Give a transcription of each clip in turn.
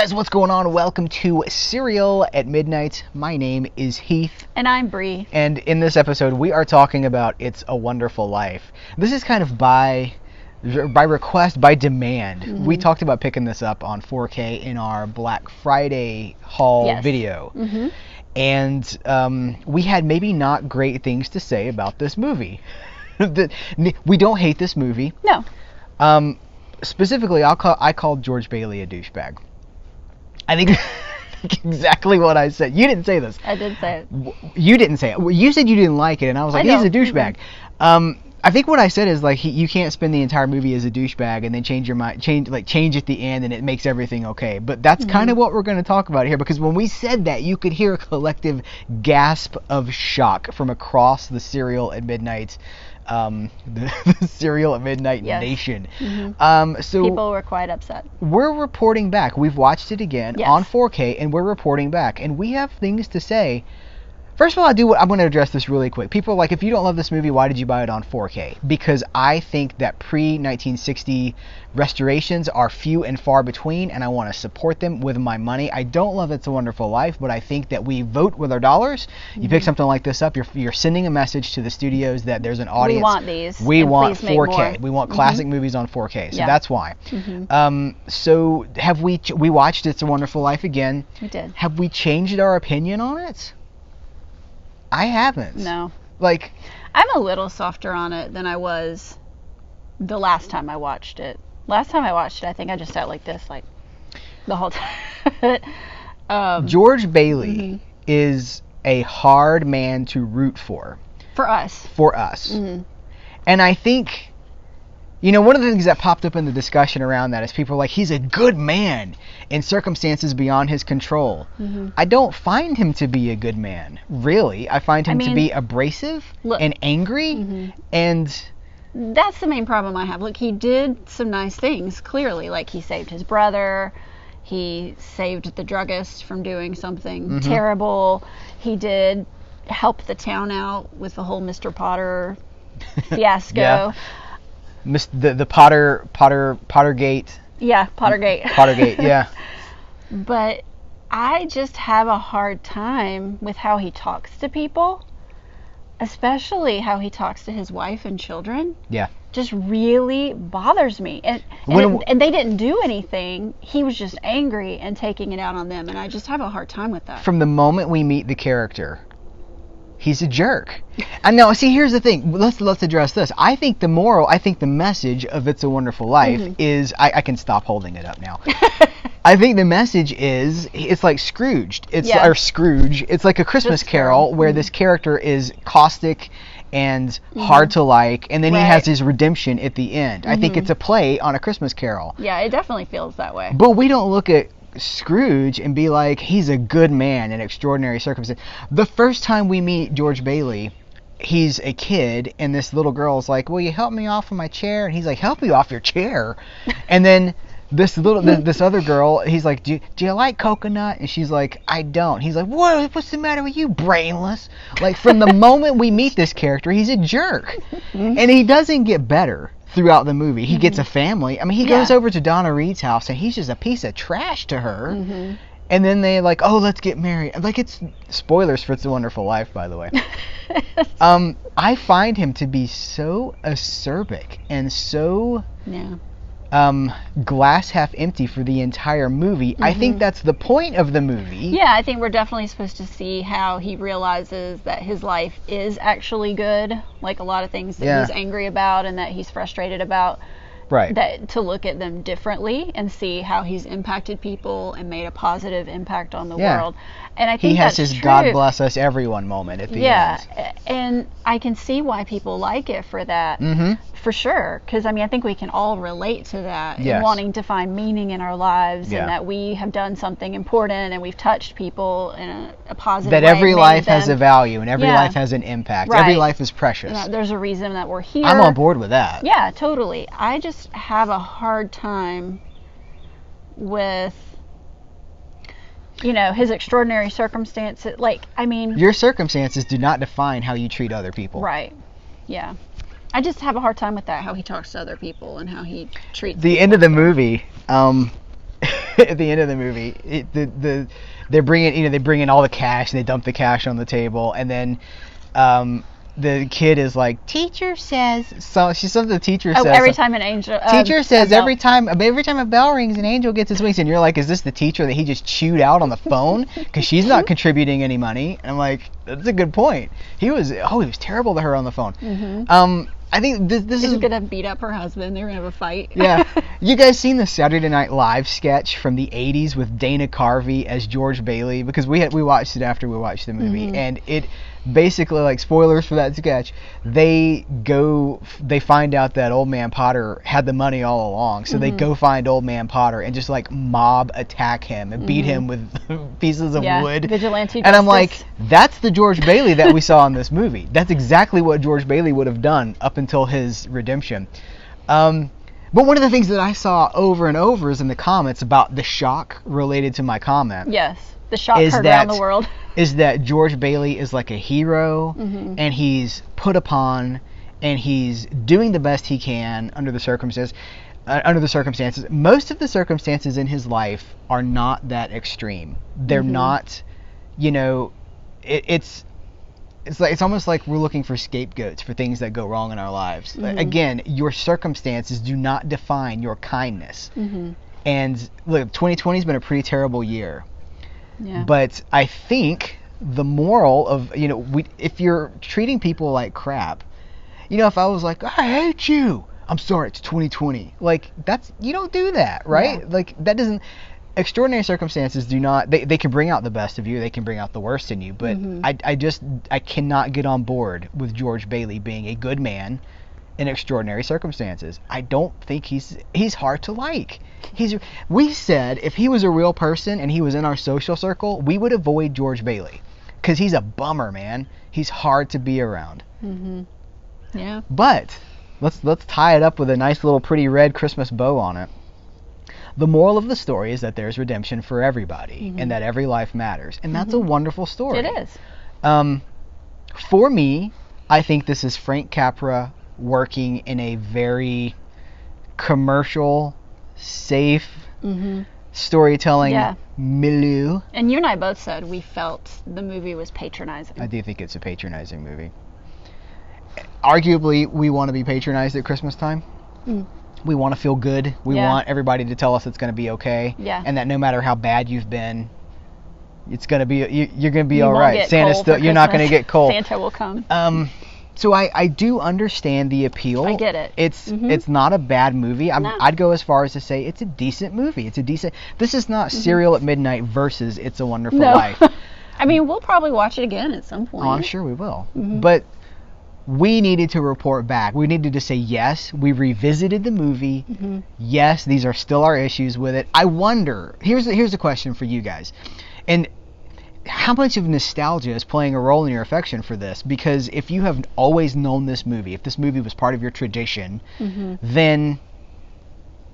guys, what's going on? Welcome to Serial at Midnight. My name is Heath. And I'm Bree. And in this episode, we are talking about It's a Wonderful Life. This is kind of by request, by demand. Mm-hmm. We talked about picking this up on 4K in our Black Friday haul video. Mm-hmm. And we had maybe not great things to say about this movie. We don't hate this movie. No. Specifically, I called George Bailey a douchebag. I think exactly what I said. You didn't say this. I did say it. You didn't say it. You said you didn't like it, and I was like, he's a douchebag. Mm-hmm. I think what I said is like you can't spend the entire movie as a douchebag and then change your mind, change at the end, and it makes everything okay. But that's kind of what we're going to talk about here, because when we said that, you could hear a collective gasp of shock from across the Serial at Midnight. The Serial at Midnight Nation. Mm-hmm. So people were quite upset. We're reporting back. We've watched it again on 4K, and we're reporting back, and we have things to say. First of all, I'm going to address this really quick. People are like, if you don't love this movie, why did you buy it on 4K? Because I think that pre-1960 restorations are few and far between, and I want to support them with my money. I don't love It's a Wonderful Life, but I think that we vote with our dollars. Mm-hmm. You pick something like this up, you're sending a message to the studios that there's an audience. We want these. We want 4K. We want classic movies on 4K. So that's why. Mm-hmm. So have we watched It's a Wonderful Life again. We did. Have we changed our opinion on it? I haven't. No. Like, I'm a little softer on it than I was the last time I watched it. Last time I watched it, I think I just sat like this, like, the whole time. George Bailey is a hard man to root for. For us. Mm-hmm. And I think, one of the things that popped up in the discussion around that is people are like, he's a good man in circumstances beyond his control. Mm-hmm. I don't find him to be a good man, really. I find him to be abrasive and angry, and that's the main problem I have. Look, he did some nice things, clearly. Like, he saved his brother. He saved the druggist from doing something terrible. He did help the town out with the whole Mr. Potter fiasco. The Pottergate. Yeah, Pottergate. Pottergate, yeah. But I just have a hard time with how he talks to people, especially how he talks to his wife and children. Yeah. Just really bothers me. And they didn't do anything. He was just angry and taking it out on them, and I just have a hard time with that. From the moment we meet the character, he's a jerk. And now, see, here's the thing. Let's address this. I think the message of It's a Wonderful Life is, I can stop holding it up now. I think the message is, it's like Scrooged. Or Scrooge. It's like a Christmas Carol where this character is caustic and hard to like, and then he has his redemption at the end. I think it's a play on A Christmas Carol. Yeah, it definitely feels that way. But we don't look at Scrooge and be like, he's a good man in extraordinary circumstances. The first time we meet George Bailey, he's a kid, and this little girl's like, will you help me off of my chair? And he's like, help you off your chair? And then this other girl, he's like, do you like coconut? And she's like, I don't. He's like, what's the matter with you, brainless? Like, from the moment we meet this character, he's a jerk. And he doesn't get better throughout the movie. He gets a family. I mean, he goes over to Donna Reed's house, and he's just a piece of trash to her. And then they like, oh, let's get married. Like, it's spoilers for It's a Wonderful Life, by the way. I find him to be so acerbic and so glass half empty for the entire movie. I think that's the point of the movie. Yeah, I think we're definitely supposed to see how he realizes that his life is actually good, like a lot of things that he's angry about and that he's frustrated about. Right. That to look at them differently and see how he's impacted people and made a positive impact on the world. And I think he has that's his true. God bless us everyone moment at the end. Yeah, and I can see why people like it for that, for sure. Because, I mean, I think we can all relate to that, and wanting to find meaning in our lives, and that we have done something important and we've touched people in a positive way. That every life has a value and every life has an impact. Right. Every life is precious. There's a reason that we're here. I'm on board with that. Yeah, totally. I just have a hard time with, his extraordinary circumstances. Like, I mean, your circumstances do not define how you treat other people. Right. Yeah. I just have a hard time with that, how he talks to other people and how he treats the people. end of the movie, at the end of the movie. They're bringing, they bring in all the cash and they dump the cash on the table, and then the kid is like, teacher says, so she says the teacher says, every time an angel, teacher says every time a bell rings, an angel gets his wings, and you're like, is this the teacher that he just chewed out on the phone? Because she's not contributing any money. And I'm like, that's a good point. He was terrible to her on the phone. Mm-hmm. I think this is gonna beat up her husband. They're gonna have a fight. Yeah. You guys seen the Saturday Night Live sketch from the 80s with Dana Carvey as George Bailey? Because we watched it after we watched the movie, and it basically, like, spoilers for that sketch, they find out that Old Man Potter had the money all along, so they go find Old Man Potter and just like mob attack him and beat him with pieces of wood. Vigilante and I'm justice. like, that's the George Bailey that we saw in this movie. That's exactly what George Bailey would have done up until his redemption. But one of the things that I saw over and over is in the comments about the shock related to my comment. Yes, the shock heard around the world. Is that George Bailey is like a hero, and he's put upon, and he's doing the best he can under the circumstances. Most of the circumstances in his life are not that extreme. They're not, it's almost like we're looking for scapegoats for things that go wrong in our lives. Again, your circumstances do not define your kindness. And look, 2020 has been a pretty terrible year. Yeah. But I think the moral of, if you're treating people like crap, if I was like, I hate you, I'm sorry, it's 2020. Like, you don't do that, right? Yeah. Like, that doesn't, extraordinary circumstances do not, they can bring out the best of you, they can bring out the worst in you, but I cannot get on board with George Bailey being a good man in extraordinary circumstances. I don't think he's hard to like. We said if he was a real person and he was in our social circle, we would avoid George Bailey because he's a bummer, man. He's hard to be around. Yeah. But let's tie it up with a nice little pretty red Christmas bow on it. The moral of the story is that there's redemption for everybody and that every life matters, and that's a wonderful story. It is. For me, I think this is Frank Capra working in a very commercial, safe storytelling milieu. And you and I both said we felt the movie was patronizing. I do think it's a patronizing movie. Arguably, we want to be patronized at Christmas time. We want to feel good. We want everybody to tell us it's going to be okay. Yeah. And that no matter how bad you've been, it's going to be you're going to be all right. Santa's still, you're not going to get cold. Santa will come. So I do understand the appeal. I get it. It's not a bad movie. I'd go as far as to say it's a decent movie. This is not Serial at Midnight versus It's a Wonderful Life. I mean, we'll probably watch it again at some point. Oh, I'm sure we will. But we needed to report back. We needed to say, yes, we revisited the movie. Yes, these are still our issues with it. I wonder, here's a question for you guys. And how much of nostalgia is playing a role in your affection for this? Because if you have always known this movie, if this movie was part of your tradition, then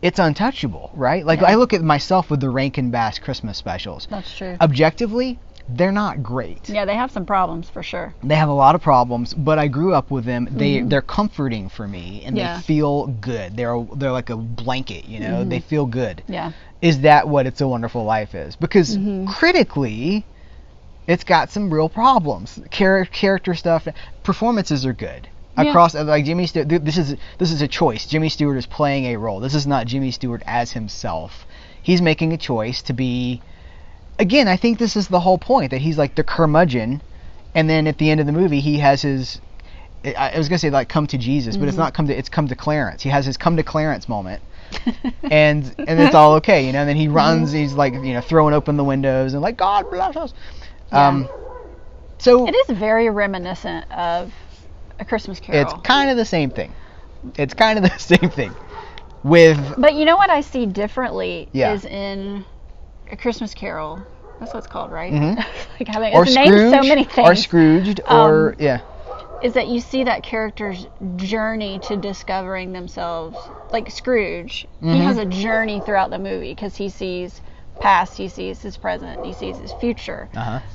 it's untouchable, right? Like, I look at myself with the Rankin Bass Christmas specials. That's true. Objectively, they're not great. Yeah, they have some problems for sure. They have a lot of problems, but I grew up with them. They're comforting for me, and they feel good. They're like a blanket, They feel good. Yeah. Is that what It's a Wonderful Life is? Because critically, it's got some real problems. Character stuff, performances are good. Across, like Jimmy Stewart, this is a choice. Jimmy Stewart is playing a role. This is not Jimmy Stewart as himself. He's making a choice to be. Again, I think this is the whole point, that he's like the curmudgeon, and then at the end of the movie, he has his. I was gonna say like come to Jesus, but it's not come to Clarence. He has his come to Clarence moment. and it's all okay, And then he runs. He's like throwing open the windows and like God bless us. So it is very reminiscent of A Christmas Carol. It's kind of the same thing. But you know what I see differently is in A Christmas Carol. That's what it's called, right? It's named so many things. Or Scrooged, or is that you see that character's journey to discovering themselves. Like Scrooge, he has a journey throughout the movie because he sees past, he sees his present, he sees his future.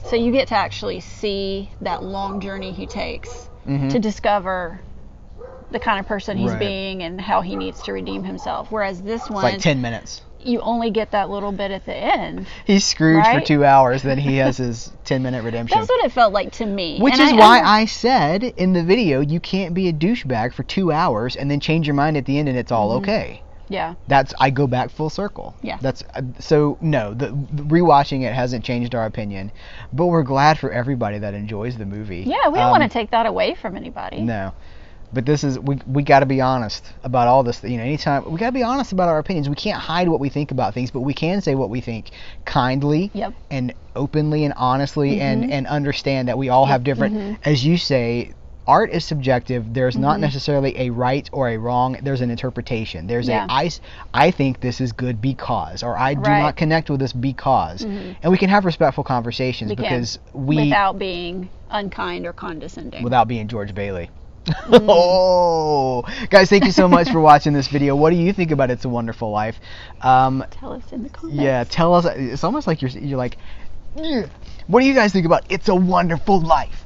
So you get to actually see that long journey he takes to discover the kind of person he's being and how he needs to redeem himself. Whereas this one, it's like 10 minutes. you only get that little bit at the end. He's Scrooge for Right? 2 hours, then he has his 10-minute redemption. That's what it felt like to me. Which And is why I said in the video, you can't be a douchebag for 2 hours and then change your mind at the end and it's all okay. Yeah. I go back full circle. Yeah. That's so no, the rewatching it hasn't changed our opinion, but we're glad for everybody that enjoys the movie. Yeah, we don't want to take that away from anybody. No. But this is we got to be honest about all this. Anytime we got to be honest about our opinions. We can't hide what we think about things, but we can say what we think kindly Yep. and openly and honestly, and understand that we all have different. As you say, art is subjective. There's not necessarily a right or a wrong. There's an interpretation. There's Yeah. I think this is good because, or I do Right. not connect with this because, and we can have respectful conversations We can, because without being unkind or condescending. without being George Bailey. Oh, guys, thank you so much for watching this video. What do you think about It's a Wonderful Life? Tell us in the comments. Yeah, tell us. It's almost like you're like, "Yeah. What do you guys think about It's a Wonderful Life?"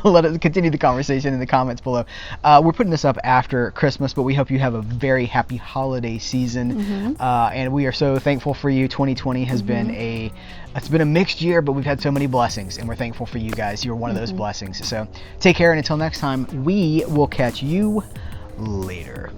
Let us continue the conversation in the comments below. We're putting this up after Christmas, but we hope you have a very happy holiday season. And we are so thankful for you. 2020 has been it's been a mixed year, but we've had so many blessings, and we're thankful for you guys. You're one of those blessings. So take care, and until next time, we will catch you later.